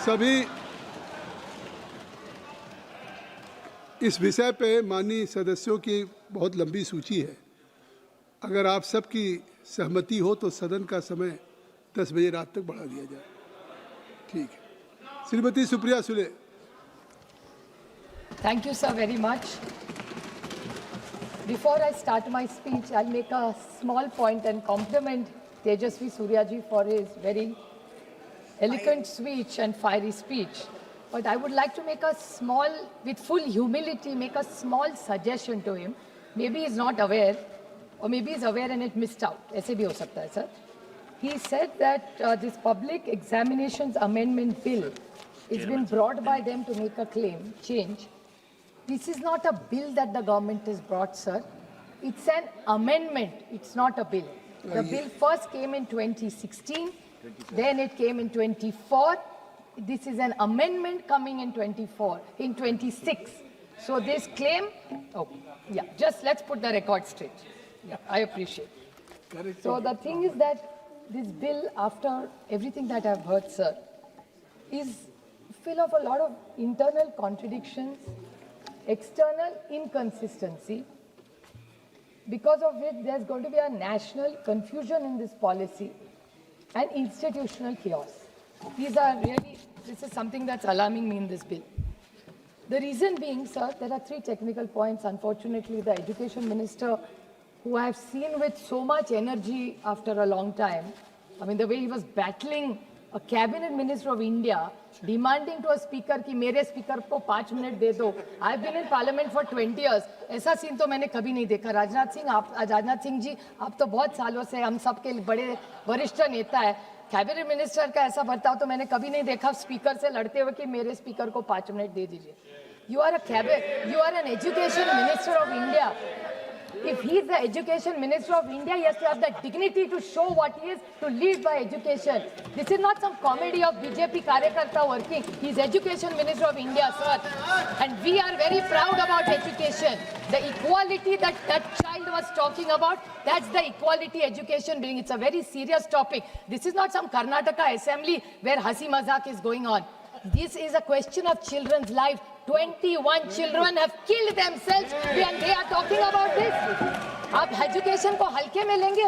सभी इस विषय पे माननीय सदस्यों की बहुत लंबी सूची है। अगर आप सबकी सहमति हो तो सदन का समय 10 बजे रात तक बढ़ा दिया जाए। ठीक है। Shrimati Supriya Sule. Thank you, sir, very much. Before I start my speech, I'll make a small point and compliment Tejasvi Suryaji for his very eloquent speech and fiery speech. But I would like to make a small, with full humility, make a small suggestion to him. Maybe he's not aware, or maybe he's aware and it missed out. ऐसे भी हो सकता है, sir. He said that this public examinations amendment bill has been brought by them to make a claim, change. This is not a bill that the government has brought, sir. It's an amendment. It's not a bill. The bill first came in 2016, then it came in 24. This is an amendment coming in 24, in 26. So this claim, oh, yeah, just let's put the record straight. Yeah, I appreciate. So the thing is that this bill, after everything that I've heard, sir, is full of a lot of internal contradictions, external inconsistency, because of which there's going to be a national confusion in this policy and institutional chaos. This is something that's alarming me in this bill. The reason being, sir, there are 3 technical points. Unfortunately, the education minister, who I've seen with so much energy after a long time, I mean, the way he was battling a cabinet minister of India, demanding to a speaker कि मेरे speaker को 5 minute दे दो. I've been in parliament for 20 years. ऐसा scene तो मैंने कभी नहीं देखा. राजनाथ सिंह जी, आप तो बहुत सालों से हम सबके बड़े वरिष्ठ नेता है. कैबिनेट मिनिस्टर का ऐसा बर्ताव तो मैंने कभी नहीं देखा स्पीकर से लड़ते हुए कि मेरे स्पीकर को 5 मिनट दे दीजिए. You are an education minister of India. If he is the education minister of India, he has to have the dignity to show what he is, to lead by education. This is not some comedy of BJP Karyakarta working. He is education minister of India, sir. And we are very proud about education. The equality that child was talking about, that's the equality education brings. It's a very serious topic. This is not some Karnataka assembly where hasi mazak is going on. This is a question of children's life. 21 children have killed themselves and they are talking about this. आप education को हल्के में लेंगे?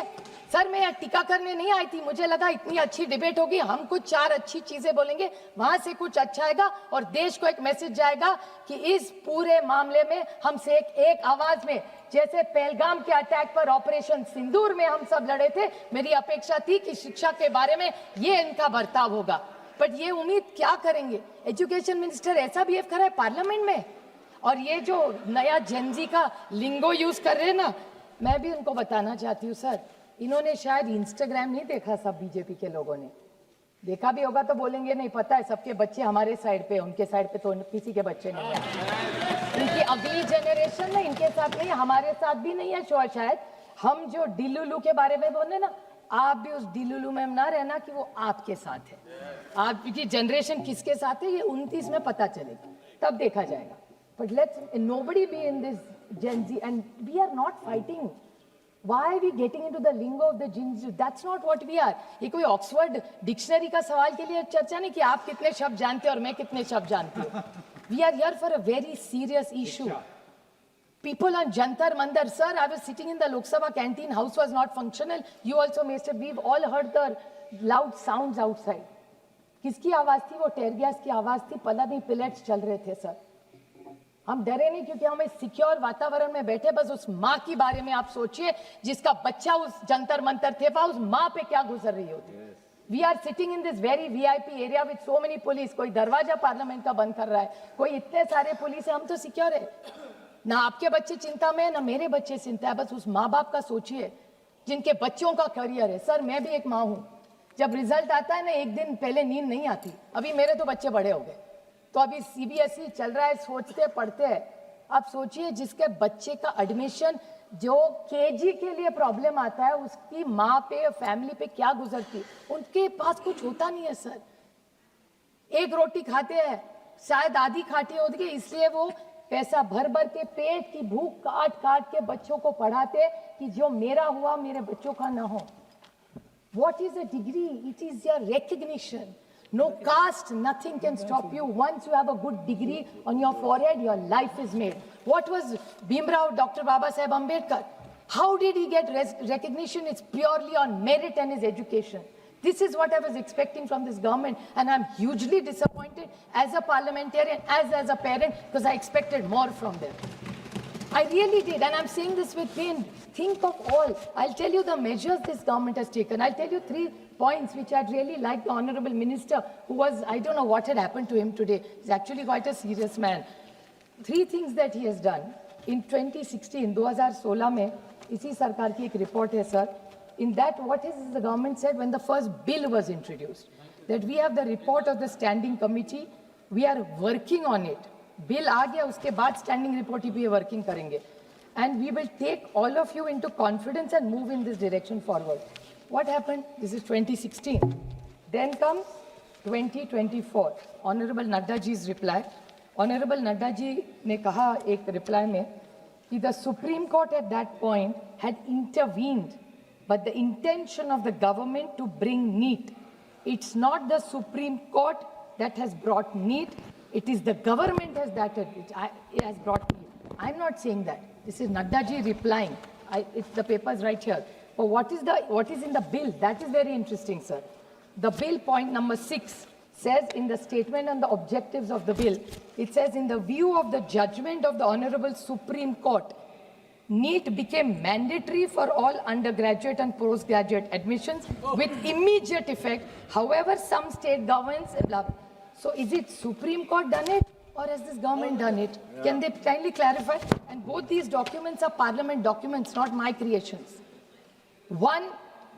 Sir, मैं यहाँ टीका करने नहीं आई थी. मुझे लगा इतनी अच्छी डिबेट होगी, हम कुछ 4 अच्छी चीजें बोलेंगे, वहां से कुछ अच्छा आएगा और देश को एक मैसेज जाएगा कि इस पूरे मामले में हमसे एक आवाज में, जैसे पहलगाम के अटैक पर ऑपरेशन सिंदूर में हम सब लड़े थे, मेरी अपेक्षा थी कि शिक्षा के बारे में ये इनका बर्ताव होगा. बट ये उम्मीद क्या करेंगे? एजुकेशन मिनिस्टर ऐसा बिहेव कर रहा है पार्लियामेंट में. और ये जो नया जेनजी का लिंगो यूज कर रहे हैं ना, मैं भी उनको बताना चाहती हूँ सर, इन्होंने शायद इंस्टाग्राम नहीं देखा. सब बीजेपी के लोगों ने देखा भी होगा तो बोलेंगे नहीं पता है, सबके बच्चे हमारे साइड पे, उनके साइड पे तो किसी के बच्चे नहीं है. इनकी अगली जनरेशन में इनके साथ नहीं, हमारे साथ भी नहीं है. शायद हम जो डिलुलू के बारे में बोले ना, आप भी उस डिलुलू में ना रहना कि वो आपके साथ है. आपकी जनरेशन किसके साथ है ये 29 में पता चलेगा, तब देखा जाएगा. But let's nobody be in this Gen Z and we are not fighting. Why are we getting into the lingo of the Gen Z? That's not what we are. ये कोई ऑक्सफोर्ड डिक्शनरी का सवाल के लिए चर्चा नहीं कि आप कितने शब्द जानते हैं और मैं कितने शब्द जानती हूँ. We are here for a very serious issue. People on Jantar Mandar, sir, I was sitting in the Lok Sabha canteen, house was not functional. You also missed it. We've all heard the loud sounds outside. किसकी आवाज थी? वो टेयर gas की आवाज थी. पता नहीं pellets चल रहे थे सर. हम डरे नहीं क्योंकि हम इस सिक्योर वातावरण में बैठे. बस उस माँ के बारे में आप सोचिए जिसका बच्चा उस जंतर मंतर थे, उस माँ पे क्या गुजर रही होती. We are sitting in this very VIP area with so many police. कोई दरवाजा पार्लियामेंट का बंद कर रहा है, कोई इतने सारे पुलिस है. हम तो सिक्योर है ना. आपके बच्चे चिंता में है ना मेरे बच्चे चिंता है. बस उस माँ बाप का सोचिए जिनके बच्चों का करियर है. सर, मैं भी एक माँ हूँ. जब रिजल्ट आता है ना, एक दिन पहले नींद नहीं आती. अभी मेरे तो बच्चे बड़े हो गए, तो अभी CBSE चल रहा है, सोचते पढ़ते हैं. आप सोचिए जिसके बच्चे का एडमिशन जो KG के लिए प्रॉब्लम आता है, उसकी माँ पे, फैमिली पे क्या गुजरती. उनके पास कुछ होता नहीं है सर. एक रोटी खाते हैं, शायद आधी खाटी होती है, इसलिए वो पैसा भर भर के पेट की भूख काट काट के बच्चों को पढ़ाते कि जो मेरा हुआ मेरे बच्चों का ना हो. What is a degree? It is your recognition. No caste, nothing can stop you. Once you have a good degree on your forehead, your life is made. What was Bhimrao, Dr. Baba Saheb Ambedkar? How did he get recognition? It's purely on merit and his education. This is what I was expecting from this government, and I'm hugely disappointed as a parliamentarian, as a parent, because I expected more from them. I really did, and I'm saying this with pain. Think of all. I'll tell you the measures this government has taken. I'll tell you 3 points which I'd really like the Honorable Minister, who was, I don't know what had happened to him today. He's actually quite a serious man. 3 things that he has done. In 2016, 2016 में, इसी सरकार की एक report है, sir. In that, what has the government said when the first bill was introduced? That we have the report of the standing committee. We are working on it. Bill आ गया उसके बाद स्टैंडिंग रिपोर्ट ही working करेंगे and we will take all of you into confidence and move in this direction forward what happened this is 2016 then comes 2024 honourable Nadda जी's reply honourable Nadda ji ने कहा एक रिप्लाई में कि the supreme court at that point had intervened but the intention of the government to bring NEET it's not the supreme court that has brought NEET, it is the government it has brought NEET. I'm not saying that. This is Nadda ji replying. The paper is right here. But what is in the bill? That is very interesting, sir. The bill, point number 6, says in the statement on the objectives of the bill, it says, in the view of the judgment of the Honorable Supreme Court, NEET became mandatory for all undergraduate and postgraduate admissions with immediate effect. However, some state governments, blah. So is it Supreme Court done it or has this government done it? Can they kindly clarify? And both these documents are parliament documents, not my creations. One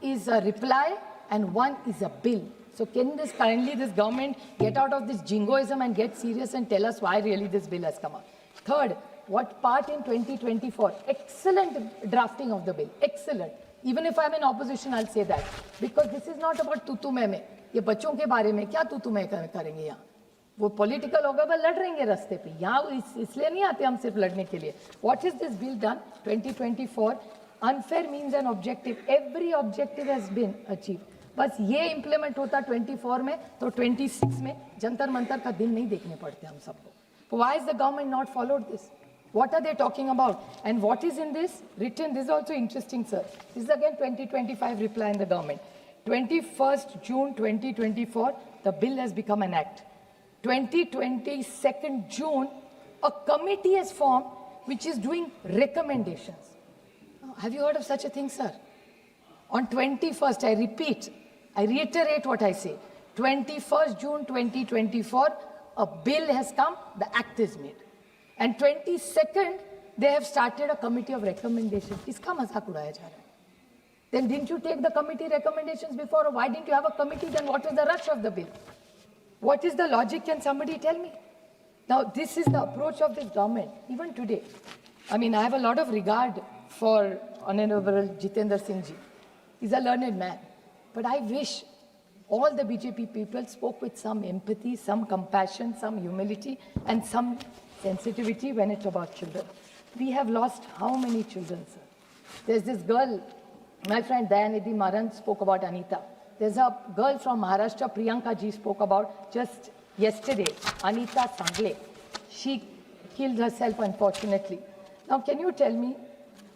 is a reply and one is a bill. So can this government get out of this jingoism and get serious and tell us why really this bill has come up? Third, what part in 2024? Excellent drafting of the bill. Excellent. Even if I'm in opposition, I'll say that. Because this is not about tutu mein. ये बच्चों के बारे में क्या तुतु मैं करेंगे यहाँ वो पॉलिटिकल होगा वो लड़ रहेंगे रास्ते पे यहाँ इसलिए नहीं आते हम सिर्फ लड़ने के लिए what is this bill done 2024 unfair means an objective every objective has been achieve बस ये इंप्लीमेंट होता 24 में तो 26 में जंतर मंतर का दिन नहीं देखने पड़ते हम सबको why is the government not followed this What are they talking about? And what is in this written? This is also interesting, sir. This is again 2025 reply in the government. 21st June 2024, the bill has become an act. 22nd June, a committee has formed which is doing recommendations. Have you heard of such a thing, sir? On 21st, I reiterate what I say. 21st June 2024, a bill has come, the act is made. And 22nd, they have started a committee of recommendations. Iska mazak udaya ja raha hai. Then didn't you take the committee recommendations before? Or why didn't you have a committee? Then what was the rush of the bill? What is the logic? Can somebody tell me? Now, this is the approach of this government, even today. I mean, I have a lot of regard for Honorable Jitendra Singh ji. He's a learned man. But I wish all the BJP people spoke with some empathy, some compassion, some humility, and some sensitivity when it's about children. We have lost how many children, sir? There's this girl, my friend Dayanidhi Maran spoke about Anita. There's a girl from Maharashtra, Priyanka ji spoke about just yesterday, Anita Sangle. She killed herself, unfortunately. Now, can you tell me,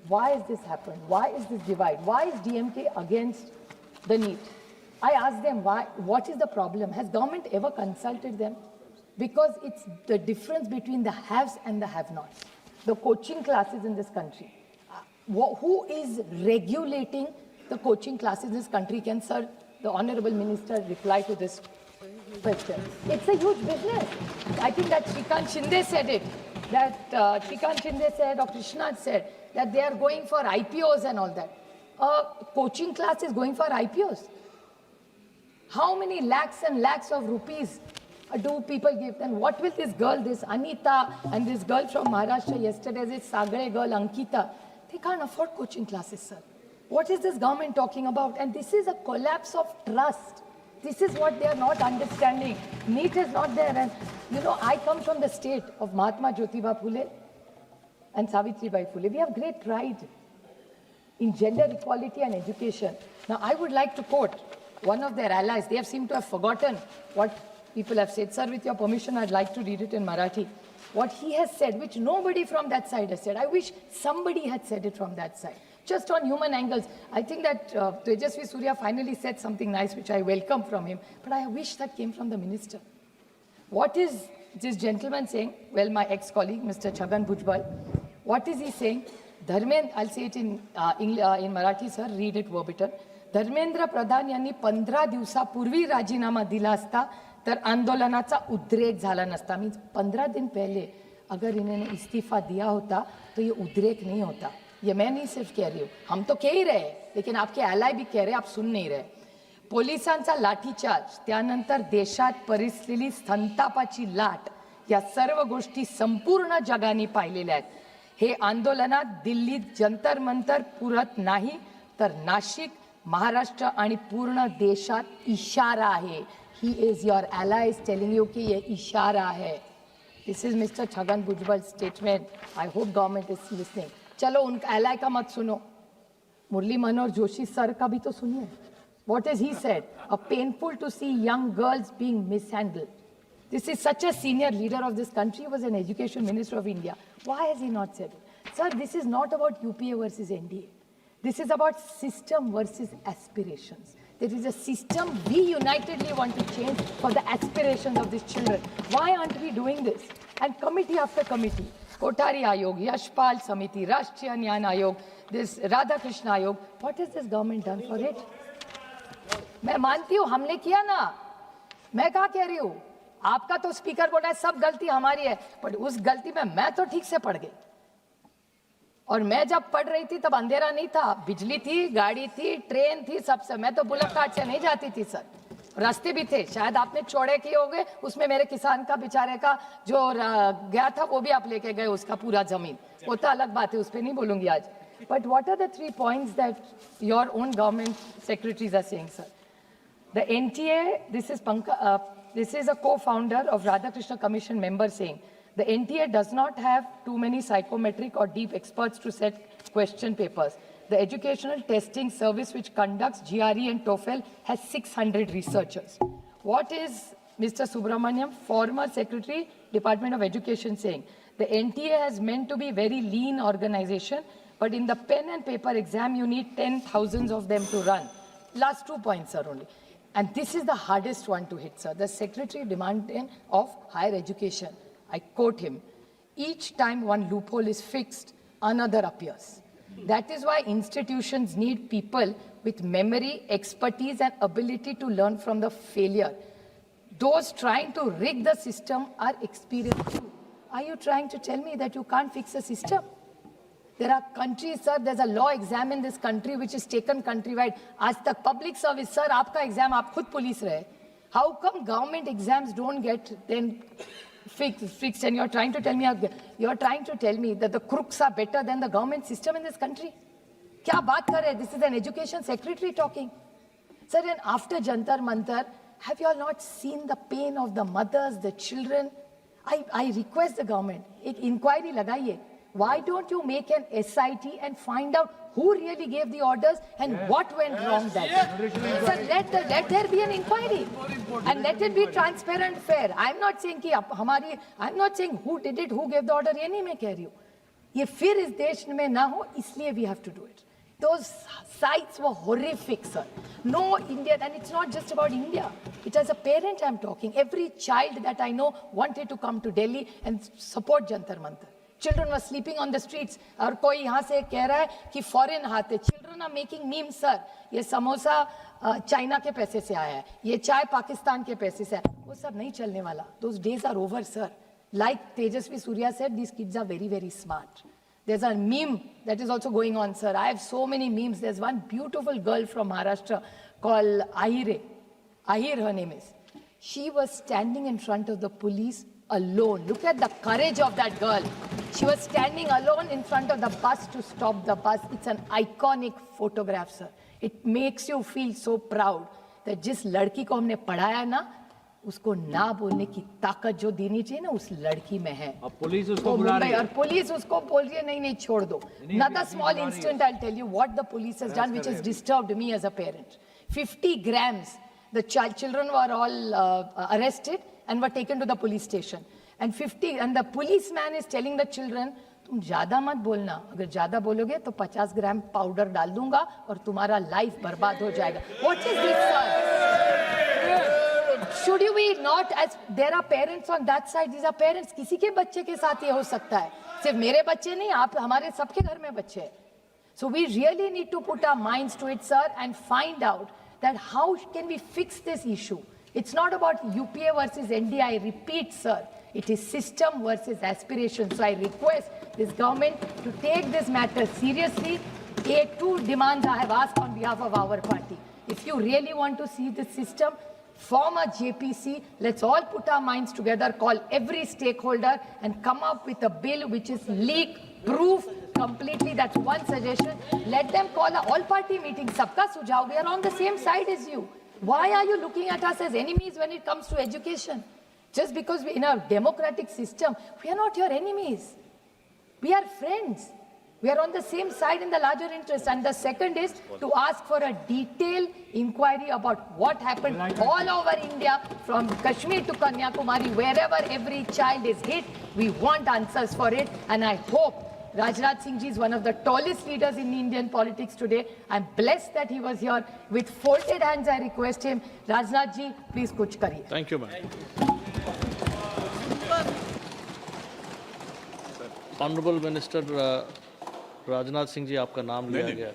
why has this happened? Why is this divide? Why is DMK against the NEET? I asked them, why? What is the problem? Has government ever consulted them? Because it's the difference between the haves and the have-nots. The coaching classes in this country. Who is regulating the coaching classes in this country? Can, sir, the Honorable Minister reply to this question? It's a huge business. I think that Shrikant Shinde said it. That Shrikant Shinde said, or Krishna said, that they are going for IPOs and all that. Coaching class is going for IPOs. How many lakhs and lakhs of rupees do people give? Then what will this girl, this Anita, and this girl from Maharashtra yesterday, this Sagre girl, Ankita, they can't afford coaching classes, sir. What is this government talking about? And this is a collapse of trust. This is what they are not understanding. NEET is not there. And, you know, I come from the state of Mahatma Jyotiba Phule and Savitribai Phule. We have great pride in gender equality and education. Now, I would like to quote one of their allies, they have seemed to have forgotten what people have said. Sir, with your permission, I'd like to read it in Marathi. What he has said, which nobody from that side has said. I wish somebody had said it from that side. Just on human angles. I think that Tejasvi Surya finally said something nice, which I welcome from him. But I wish that came from the minister. What is this gentleman saying? Well, my ex-colleague, Mr. Chhagan Bhujbal, what is he saying? Dharmendra, I'll say it in Marathi, sir, read it verbatim. Dharmendra Pradhan यांनी 15 दिवसापूर्वी राजीनामा दिला असता तर आंदोलनाचा उद्रेक झाला नसता. मीन्स 15 दिन पहले अगर इन्होंने इस्तीफा दिया होता तो ये उद्रेक नहीं होता. ये मैं नहीं सिर्फ कह रही हूँ, हम तो कह ही रहे, लेकिन आपके ally भी कह रहे, आप सुन नहीं रहे. पोलिसांचा लाठीचार्ज, त्यानंतर देशात परिस्थिती संतापाची लाट, या सर्व गोष्टी संपूर्ण जगाने पाहिलेल्या आहेत. हे आंदोलनात दिल्लीत जंतर मंतर पुरत नाही तर नाशिक, महाराष्ट्र आणि पूर्ण देशात इशारा आहे. He is your ally is telling you कि ये इशारा है. This is mister Chhagan Bhujbal statement. I hope government is listening. चलो उन ally का मत सुनो, मुरली मनोहर जोशी सर का भी तो सुनिए. What has he said? A painful to see young girls being mishandled. This is such a senior leader of this country. He was an education minister of India. Why has he not said it? Sir, this is not about UPA versus NDA. This is about system versus aspirations. There is a system we unitedly want to change for the aspirations of these children. Why aren't we doing this? And committee after committee, Kothari Ayog, Yashpal Samiti, Rashtriya Nyan Ayog, this Radhakrishna Ayog, what has this government done for it? मैं मानती हूँ हमने किया ना, मैं कहाँ कह रही हूँ, आपका तो स्पीकर बोला है सब गलती हमारी है, पर उस गलती में मैं तो ठीक से पढ़ गई. और मैं जब पढ़ रही थी तब अंधेरा नहीं था, बिजली थी, गाड़ी थी, ट्रेन थी, सबसे. मैं तो बुलेट कार्ड से नहीं जाती थी सर, रास्ते भी थे. शायद आपने चौड़े किए होंगे, उसमें मेरे किसान का बेचारे का जो गया था वो भी आप लेके गए, उसका पूरा जमीन. वो तो अलग बात है, उस पर नहीं बोलूंगी आज. But what are the 3 points that your own government secretaries are saying, sir? The NTA, this is a co-founder of Radhakrishna Commission member saying, the NTA does not have too many psychometric or deep experts to set question papers. The educational testing service which conducts GRE and TOEFL has 600 researchers. What is Mr. Subramaniam, former Secretary, Department of Education, saying? The NTA has meant to be very lean organization, but in the pen and paper exam, you need 10,000 of them to run. Last 2 points, sir, only. And this is the hardest one to hit, sir. The Secretary demanding of Higher Education. I quote him, each time one loophole is fixed, another appears. That is why institutions need people with memory, expertise, and ability to learn from the failure. Those trying to rig the system are experienced too. Are you trying to tell me that you can't fix a system? There are countries, sir, there's a law exam in this country which is taken countrywide. Aaj tak public service, sir, aapka exam, aap khud police rahe. How come government exams don't get then fixed? And you're trying to tell me that the crooks are better than the government system in this country? Kya baat kar rahe? This is an education secretary talking. Sir, and after Jantar Mantar, have you all not seen the pain of the mothers, the children? I request the government, ek inquiry lagaiye. Why don't you make an SIT and find out who really gave the orders and what went wrong that day? Sir, let there be an inquiry and let it be transparent, fair. I'm not saying who did it, who gave the order. ये नहीं मैं कह रही हूँ. ये फिर इस देश में ना हो, इसलिए we have to do it. Those sites were horrific, sir. No Indian, and it's not just about India. It as a parent I'm talking. Every child that I know wanted to come to Delhi and support Jantar Mantar. Children were sleeping on the streets. और कोई यहाँ से कह रहा है कि foreign हाथ है. Children are making memes, sir. ये समोसा चाइना के पैसे से आया है. ये चाय पाकिस्तान के पैसे से आया. वो सब नहीं चलने वाला. Those days are over, sir. Like Tejasvi Surya said, these kids are very, very smart. There's a meme that is also going on, sir. I have so many memes. There's one beautiful girl from Maharashtra called Ahire. Ahir, her name is. She was standing in front of the police alone. Look at the courage of that girl. She was standing alone in front of the bus to stop the bus. It's an iconic photograph, sir. It makes you feel so proud that जिस लड़की को हमने पढ़ाया ना, उसको ना बोलने की ताकत जो देनी चाहिए ना, उस लड़की में है. अब पुलिस उसको बुला रही है. और पुलिस उसको बोल रही है नहीं छोड़ दो. Another small incident I'll tell you what the police has done which has disturbed me as a parent. 50 grams. The children were all arrested and were taken to the police station. And the policeman is telling the children, तुम ज्यादा मत बोलना, अगर ज्यादा बोलोगे तो 50 ग्राम powder डाल दूंगा और तुम्हारा लाइफ बर्बाद हो जाएगा. What is this, sir? Should you be not, as there are parents on that side, these are parents, किसी के बच्चे के साथ ये हो सकता है, सिर्फ मेरे बच्चे नहीं, आप हमारे सबके घर में बच्चे हैं. So we really need to put our minds to it, sir, and find out that how can we fix this issue. It's not about UPA versus NDA, I repeat, sir. It is system versus aspiration. So I request this government to take this matter seriously. Two demands I have asked on behalf of our party. If you really want to see this system, form a JPC. Let's all put our minds together, call every stakeholder and come up with a bill which is leak-proof completely. That's one suggestion. Let them call a all-party meeting. Sabka Sujhav. We are on the same side as you. Why are you looking at us as enemies when it comes to education? Just because in a democratic system, we are not your enemies. We are friends. We are on the same side in the larger interest. And the second is to ask for a detailed inquiry about what happened all over India, from Kashmir to Kanyakumari, wherever every child is hit. We want answers for it. And I hope Rajnath Singh ji is one of the tallest leaders in Indian politics today. I'm blessed that he was here. With folded hands, I request him, Rajnath ji, please kuch kariye. Thank you, ma'am. Honorable Minister Rajnath Singh ji, आपका नाम लिया गया.